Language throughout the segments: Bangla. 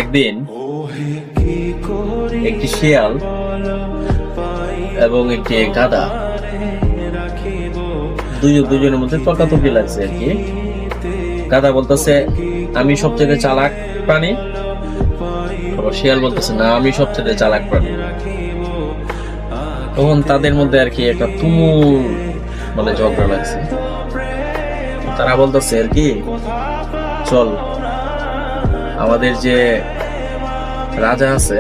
একদিন একটি শিয়াল এবং একটি গাধা দুজনের মধ্যে তর্কাতর্কি লাগছে আর কি। গাধা বলতেছে আমি সবচেয়ে চালাক প্রাণী, শিয়াল বলতেছে না আমি সবচেয়ে চালাক প্রাণী। তখন তাদের মধ্যে আর কি একটা তুমুল ঝগড়া লাগছে। তারা বলতেছে আর কি চল আমাদের যে রাজা আছে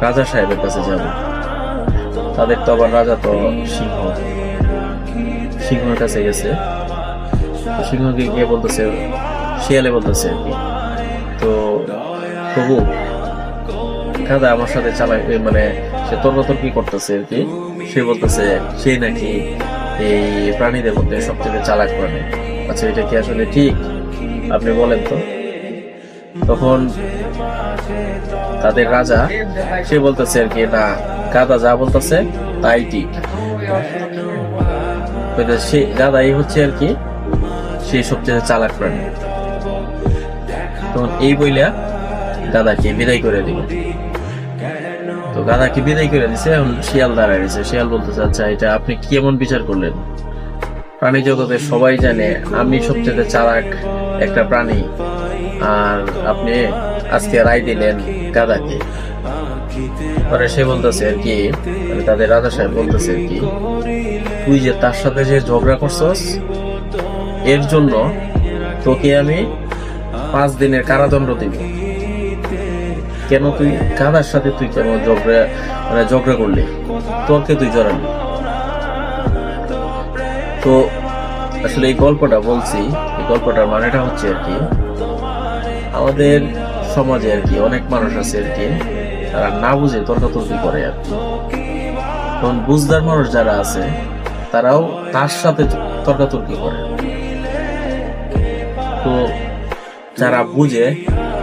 রাজা সাহেবের কাছে যাব। তাদের তো আবার রাজা তো সিংহের কাছে গেছে। সিংহকে গিয়ে বলতেছে, শিয়ালে বলতেছে আর কি তো প্রভু গাধা আমার সাথে চালাক সে তর্কাতর্কি করতেছে আর কি। সে বলতেছে সে নাকি এই প্রাণীদের মধ্যে সবচেয়ে চালাক প্রাণী। আচ্ছা এটা কি আসলে ঠিক? আপনি বলেন তো। তখন তাদের রাজা সে বলতেছে আর কি না গাধা যা বলতেছে তাই ঠিক। সে গাধাই হচ্ছে আর কি সে সবচেয়ে চালাক প্রাণী। তখন এই বইলা গাধাকে বিদায় করে দিল। তো গাধাকে বিদায় করে দিছে। এখন শিয়াল দাঁড়ায় দিছে। শিয়াল বলতেছে আচ্ছা এটা আপনি কি এমন বিচার করলেন? প্রাণী জগতে সবাই জানে আমি সবচেয়ে চালাক একটা প্রাণী, আর আপনি আজকে রায় দিলেন গাধাকে। পরে সে বলতেছে আর কি তাদের রাজা সাহেব বলতেছে আর কি তুই যে তার সাথে যে ঝগড়া করছস এর জন্য তোকে আমি 5 দিনের কারাদণ্ড দিব। কেন তুই গাধার সাথে তুই কেন ঝগড়া করলি? তোকে তুই জড়ালি। তো আসলে এই গল্পটা বলছি, এই গল্পটার মানেটা হচ্ছে আর কি আমাদের সমাজে আর কি অনেক মানুষ আছে আর কি তারা না বুঝে তর্কাতর্কি করে আর কি। তখন বুঝদার মানুষ যারা আছে তারাও তার সাথে তর্কাতর্কি করে। তো যারা বুঝে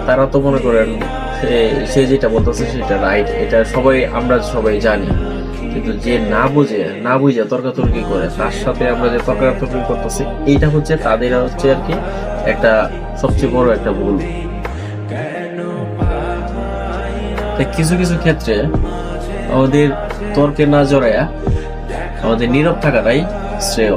তারা তো মনে করেন সে যেটা বলতেছে সেটা রাইট, এটা আমরা সবাই জানি। কিন্তু যে না বুঝে তর্কাতর্কি করে তার সাথে আমরা যে তর্কাতর্কি করতেছি এইটা হচ্ছে তাদের হচ্ছে আর কি একটা সবচেয়ে বড় একটা ভুল। কিছু কিছু ক্ষেত্রে আমাদের তর্কে না জড়ায়া আমাদের নীরব থাকাটাই শ্রেয়।